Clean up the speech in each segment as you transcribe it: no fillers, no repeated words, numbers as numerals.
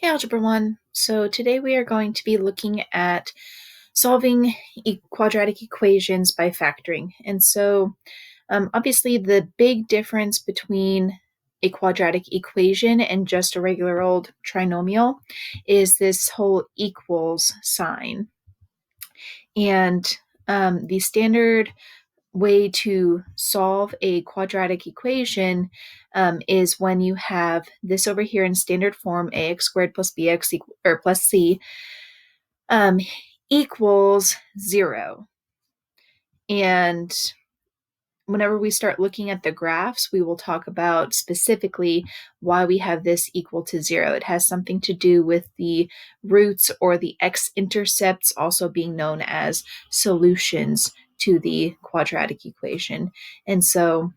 Hey Algebra 1. So today we are going to be looking at solving quadratic equations by factoring. And so obviously the big difference between a quadratic equation and just a regular old trinomial is this whole equals sign. And the standard way to solve a quadratic equation is when you have this over here in standard form, ax squared plus bx plus c equals 0. And whenever we start looking at the graphs, we will talk about specifically why we have this equal to 0. It has something to do with the roots or the x-intercepts, also being known as solutions to the quadratic equation. And so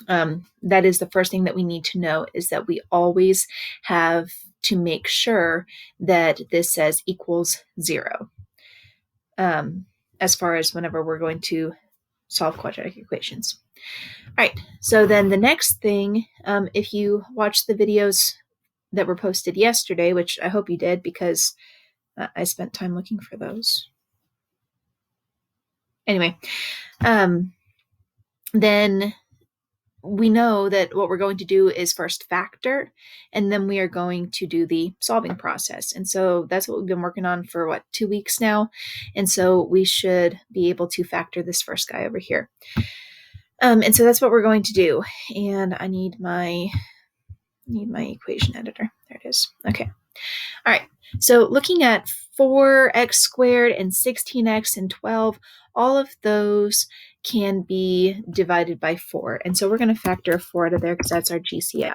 that is the first thing that we need to know, is that we always have to make sure that this says equals 0 as far as whenever we're going to solve quadratic equations. All right, so then the next thing, if you watch the videos that were posted yesterday, which I hope you did because I spent time looking for those. Anyway, then we know that what we're going to do is first factor, and then we are going to do the solving process. And so that's what we've been working on for 2 weeks now. And so we should be able to factor this first guy over here. And so that's what we're going to do. And I need my equation editor. There it is. Okay. All right. So looking at 4x squared and 16x and 12, all of those can be divided by 4. And so we're going to factor 4 out of there because that's our GCF.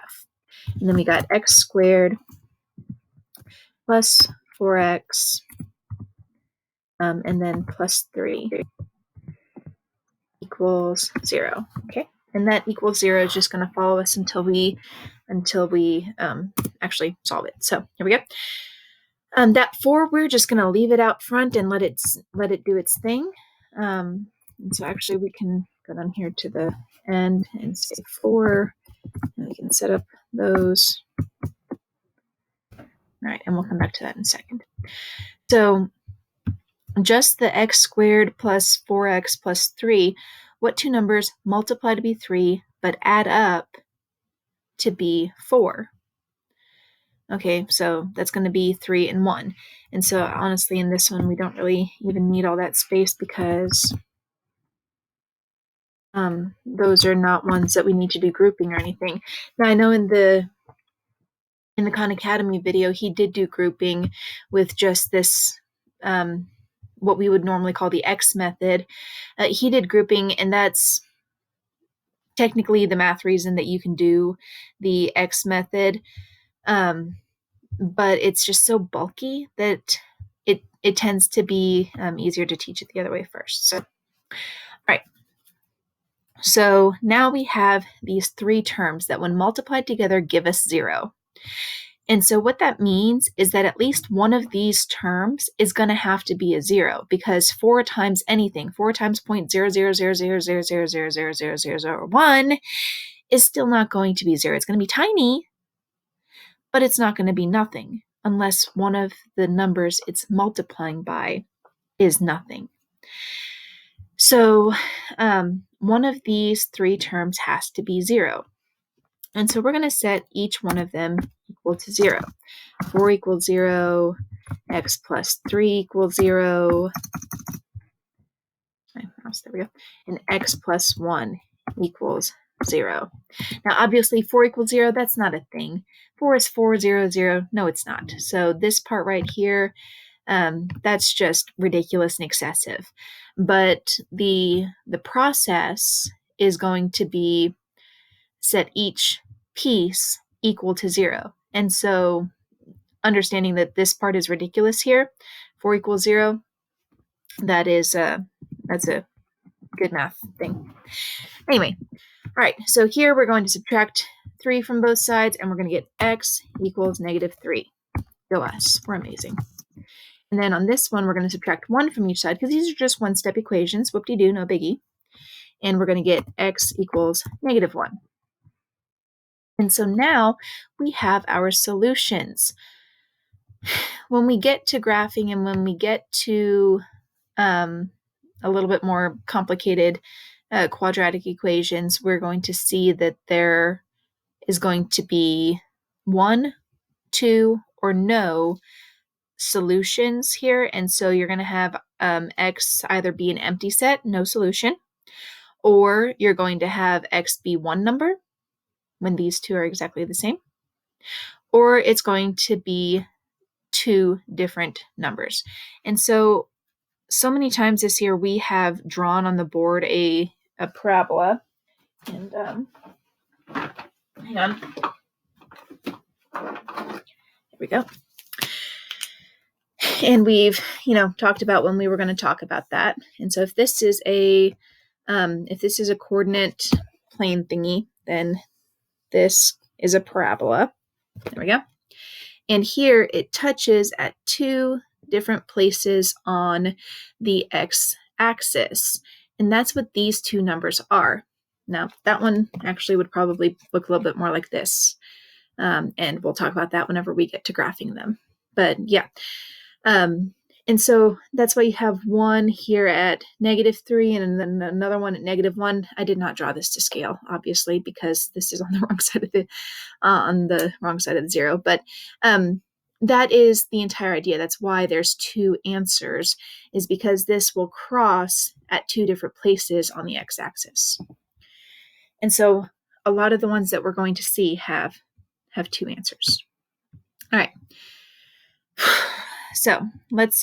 And then we got x squared plus 4x and then plus 3 equals 0. Okay. And that equals 0 is just going to follow us until we actually solve it. So here we go. That 4, we're just going to leave it out front and let it do its thing. And so actually we can go down here to the end and say 4, and we can set up those. All right, and we'll come back to that in a second. So just the x squared plus 4x plus 3, what two numbers multiply to be 3 but add up to be 4? Okay, so that's going to be 3 and 1. And so honestly, in this one, we don't really even need all that space because those are not ones that we need to do grouping or anything. Now, I know in the Khan Academy video, he did do grouping with just this, what we would normally call the X method. He did grouping, and that's technically the math reason that you can do the X method. But it's just so bulky that it tends to be easier to teach it the other way first. So, all right. So now we have these 3 terms that when multiplied together give us 0. And so what that means is that at least one of these terms is going to have to be a 0, because 4 times anything, 4 times 0.0000000000001 is still not going to be 0. It's going to be tiny, but it's not going to be nothing unless one of the numbers it's multiplying by is nothing. So one of these 3 terms has to be 0. And so we're going to set each one of them equal to 0. 4 equals 0, x plus 3 equals 0, there we go, and x plus 1 equals 0. Now, obviously, 4 equals 0, that's not a thing. 4 is 4, 0, 0. No, it's not. So this part right here, that's just ridiculous and excessive. But the process is going to be set each piece equal to 0. And so understanding that this part is ridiculous here, 4 equals 0, that's a good math thing. Anyway, all right, so here we're going to subtract 3 from both sides, and we're going to get x equals -3. Go us, we're amazing. And then on this one, we're going to subtract 1 from each side, because these are just one-step equations, whoop-de-doo, no biggie. And we're going to get x equals -1. And so now we have our solutions. when we get to graphing and when we get to a little bit more complicated quadratic equations, we're going to see that there is going to be 1, 2, or no solutions here. And so you're going to have x either be an empty set, no solution, or you're going to have x be one number when these two are exactly the same, or it's going to be two different numbers. And so many times this year we have drawn on the board a parabola. And hang on. Here we go. And we've, talked about when we were going to talk about that. And so if this is a coordinate plane thingy, then this is a parabola. There we go. And here it touches at two different places on the x-axis. And that's what these two numbers are. Now, that one actually would probably look a little bit more like this. And we'll talk about that whenever we get to graphing them. But yeah. And so that's why you have one here at -3 and then another one at -1. I did not draw this to scale, obviously, because this is on the wrong side of the zero. But that is the entire idea. That's why there's two answers, is because this will cross at two different places on the x-axis. And so a lot of the ones that we're going to see have two answers. All right. So let's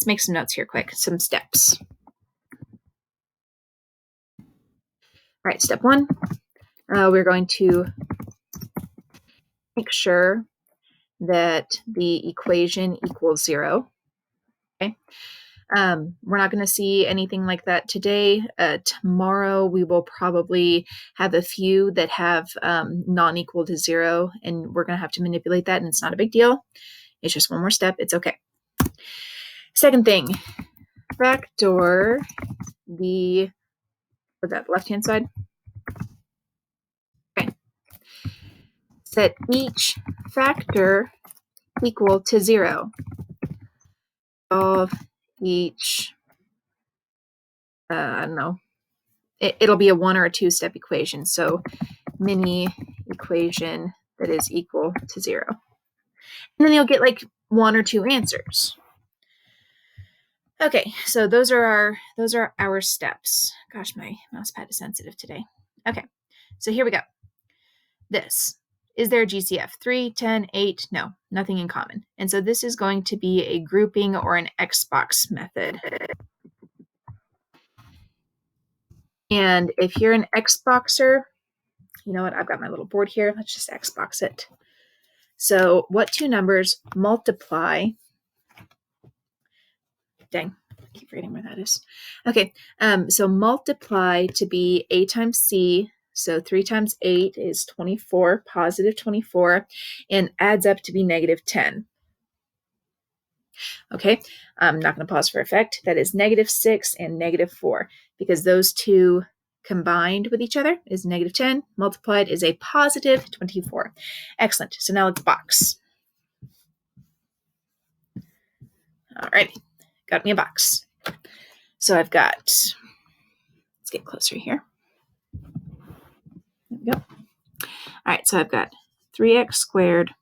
make some notes here quick, some steps. All right, step 1, we're going to make sure that the equation equals 0. Okay. We're not going to see anything like that today. Tomorrow we will probably have a few that have non-equal to 0, and we're going to have to manipulate that, and it's not a big deal. It's just one more step. It's okay. Second thing, factor the, was that left-hand side? Okay. Set each factor equal to 0. Solve each, I don't know, it'll be a 1 or a 2-step equation. So mini equation that is equal to 0. And then you'll get like 1 or 2 answers. Okay, so those are our steps. Gosh, my mouse pad is sensitive today. Okay, so here we go. This. Is there a GCF? 3, 10, 8? No, nothing in common. And so this is going to be a grouping or an Xbox method. And if you're an Xboxer, you know what? I've got my little board here. Let's just Xbox it. So what two numbers multiply? Dang, I keep forgetting where that is. Okay, so multiply to be a times c. So 3 times 8 is 24, positive 24, and adds up to be -10. Okay, I'm not going to pause for effect. That is -6 and -4, because those two combined with each other is -10, multiplied is a positive 24. Excellent. So now let's box. All right, got me a box. So I've got, let's get closer here. There we go. All right, so I've got 3x squared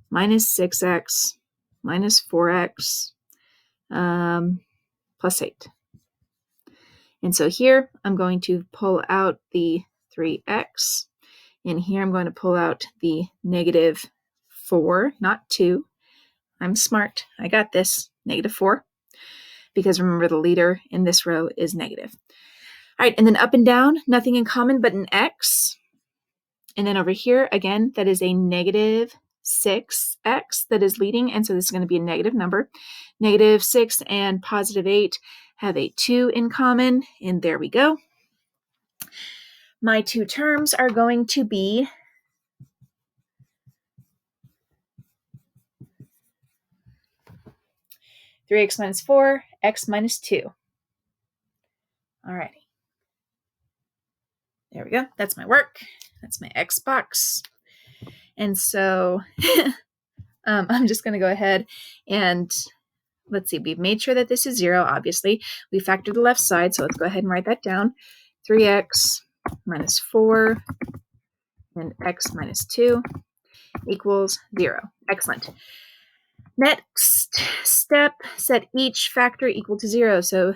minus 6x minus 4x plus 8. And so here I'm going to pull out the 3x, and here I'm going to pull out the -4, not 2. I'm smart. I got this, -4, because remember the leader in this row is negative. All right, and then up and down, nothing in common but an x. And then over here, again, that is a -6x that is leading, and so this is going to be a negative number. -6 and positive 8 have a 2 in common, and there we go. My two terms are going to be (3x minus 4), x minus 2. All righty. There we go. That's my work. That's my X box. And so I'm just going to go ahead and let's see. We've made sure that this is 0, obviously. We factored the left side, so let's go ahead and write that down. 3x minus 4 and x minus 2 equals 0. Excellent. Next step, set each factor equal to 0. So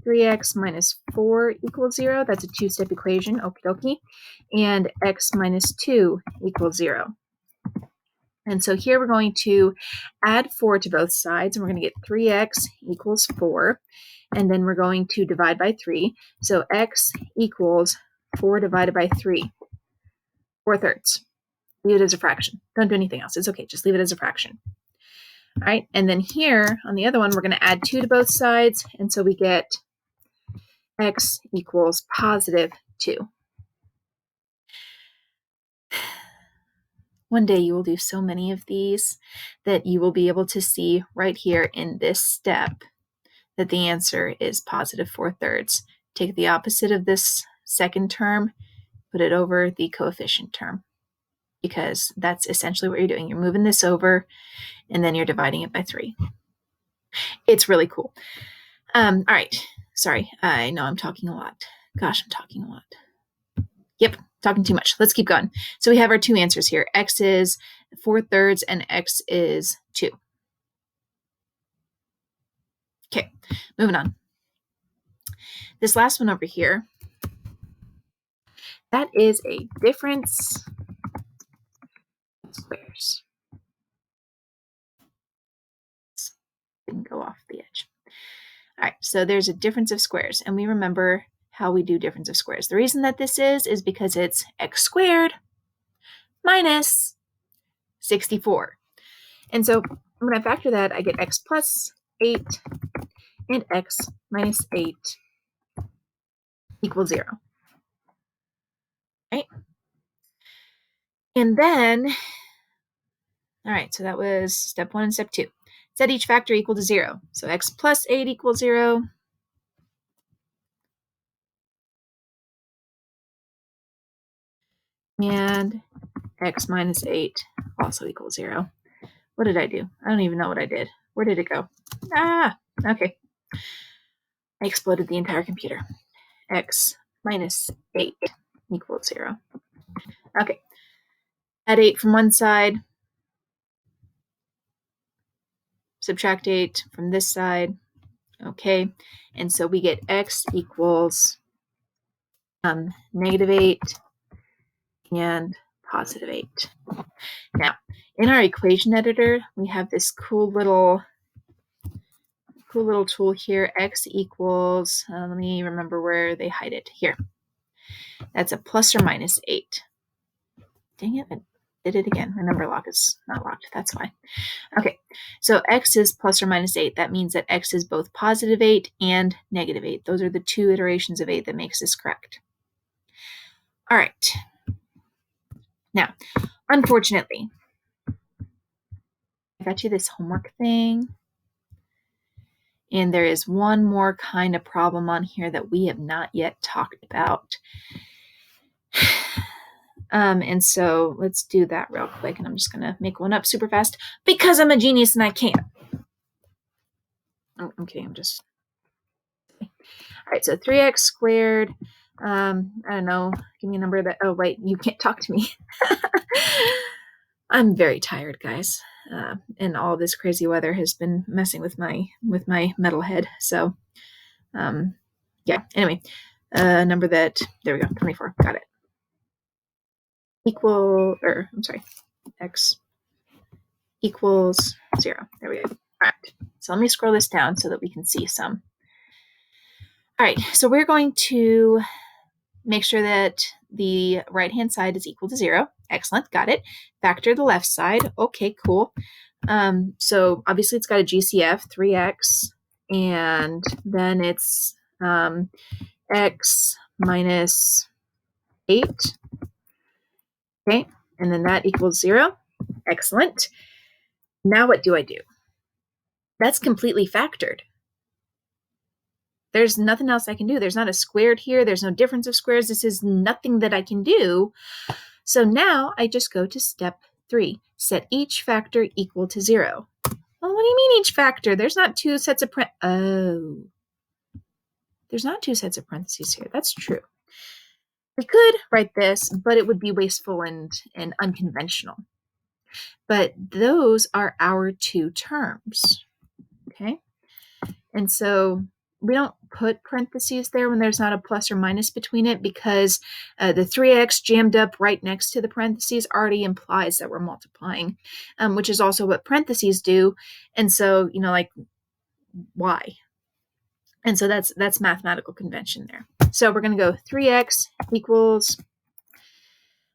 3x minus 4 equals 0. That's a two-step equation, okie dokie. And x minus 2 equals 0. And so here we're going to add 4 to both sides, and we're going to get 3x equals 4. And then we're going to divide by 3. So x equals 4 divided by 3, 4/3. Leave it as a fraction. Don't do anything else. It's okay. Just leave it as a fraction. All right. And then here on the other one, we're going to add 2 to both sides. And so we get x equals positive 2. One day you will do so many of these that you will be able to see right here in this step that the answer is positive 4/3. Take the opposite of this second term, put it over the coefficient term, because that's essentially what you're doing. You're moving this over, and then you're dividing it by 3. It's really cool. All right. Sorry, I know I'm talking a lot. Gosh, I'm talking a lot. Yep, talking too much. Let's keep going. So we have our two answers here. X is 4/3 and x is 2. Okay, moving on. This last one over here, that is a difference of squares. Didn't go off the edge. All right, so there's a difference of squares, and we remember how we do difference of squares. The reason that this is because it's x squared minus 64. And so when I factor that, I get x plus 8 and x minus 8 equals 0. Right? And then, all right, so that was step 1 and step 2. Set each factor equal to 0. So x plus 8 equals 0. And x minus 8 also equals 0. What did I do? I don't even know what I did. Where did it go? Okay. I exploded the entire computer. X minus 8 equals 0. Okay. Add 8 from one side. Subtract 8 from this side. Okay. And so we get x equals negative 8 and positive 8. Now, in our equation editor, we have this cool little tool here. X equals, let me remember where they hide it. Here. That's a plus or minus 8. Dang it, I did it again. My number lock is not locked. That's why. Okay, so x is plus or minus 8. That means that x is both positive 8 and negative 8. Those are the two iterations of 8 that makes this correct. All right. Now, unfortunately, I got you this homework thing. And there is one more kind of problem on here that we have not yet talked about. And so let's do that real quick. And I'm just going to make one up super fast because I'm a genius and I can. I'm kidding. I'm just. All right. So 3x squared. I don't know. Give me a number that. Oh, wait. You can't talk to me. I'm very tired, guys. And all this crazy weather has been messing with my metal head. So, yeah. Anyway, number that. There we go. 24. Got it. X equals 0. There we go. All right. So let me scroll this down so that we can see some. All right. So we're going to make sure that the right-hand side is equal to 0. Excellent. Got it. Factor the left side. Okay, cool. So obviously it's got a GCF, 3x, and then it's x minus 8. Okay, and then that equals 0. Excellent. Now what do I do? That's completely factored. There's nothing else I can do. There's not a squared here. There's no difference of squares. This is nothing that I can do. So now I just go to step 3. set each factor equal to 0. Well, what do you mean each factor? There's not two sets of there's not two sets of parentheses here. That's true. We could write this, but it would be wasteful and unconventional. But those are our two terms, okay? And so we don't put parentheses there when there's not a plus or minus between it because the 3x jammed up right next to the parentheses already implies that we're multiplying, which is also what parentheses do. And so, like, why? And so that's mathematical convention there. So we're going to go 3x equals,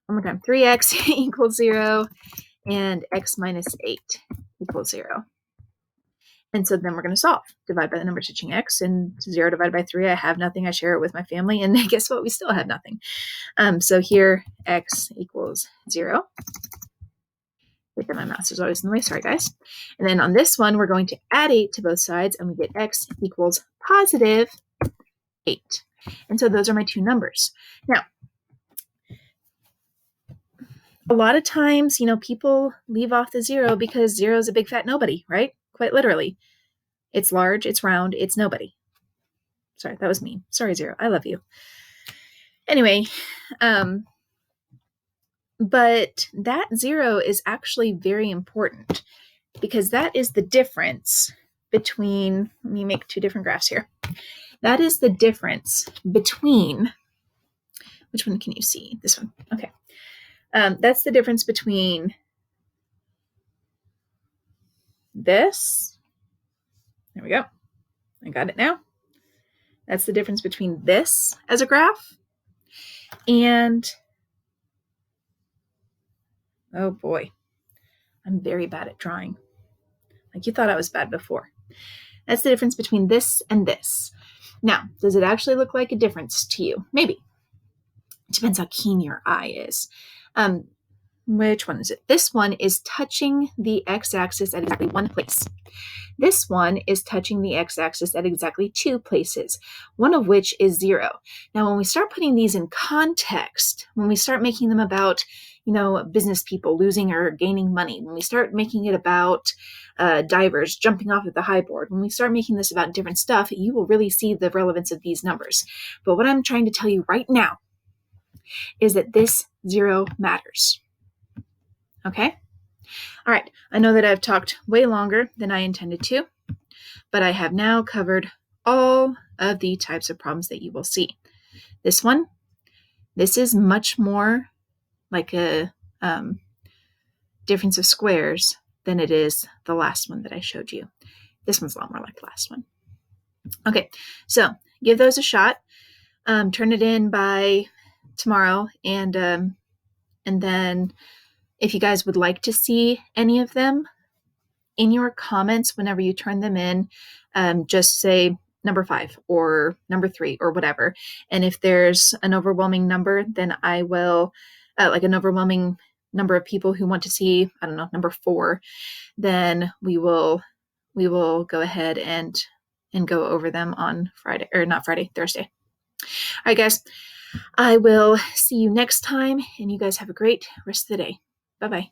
one more time, 3x equals 0 and x minus 8 equals 0. And so then we're going to solve. Divide by the number switching x, and 0 divided by 3, I have nothing. I share it with my family, and guess what? We still have nothing. So here, x equals 0. Wait, that my mouse is always in the way. Sorry, guys. And then on this one, we're going to add 8 to both sides, and we get x equals positive 8. And so those are my two numbers. Now, a lot of times, people leave off the 0 because 0 is a big fat nobody, right? Quite literally. It's large, it's round, it's nobody. Sorry, that was me. Sorry, 0. I love you. Anyway, but that 0 is actually very important because that is the difference between, let me make two different graphs here. That is the difference between, which one can you see? This one. Okay. That's the difference between this. There we go. I got it now. That's the difference between this as a graph and, oh boy, I'm very bad at drawing. Like you thought I was bad before. That's the difference between this and this. Now, does it actually look like a difference to you? Maybe. It depends how keen your eye is. Which one is it? This one is touching the x-axis at exactly one place. This one is touching the x-axis at exactly two places, one of which is 0. Now, when we start putting these in context, when we start making them about, business people losing or gaining money, when we start making it about divers jumping off of the high board, when we start making this about different stuff, you will really see the relevance of these numbers. But what I'm trying to tell you right now is that this 0 matters. Okay? All right, I know that I've talked way longer than I intended to, but I have now covered all of the types of problems that you will see. This one, this is much more like a difference of squares than it is the last one that I showed you. This one's a lot more like the last one. Okay, so give those a shot. Turn it in by tomorrow, and then if you guys would like to see any of them, in your comments whenever you turn them in, just say number 5 or number 3 or whatever. And if there's an overwhelming number, then I will, like an overwhelming number of people who want to see, I don't know, number 4, then we will go ahead and go over them on Friday, or not Friday, Thursday. All right, guys, I will see you next time, and you guys have a great rest of the day. Bye-bye.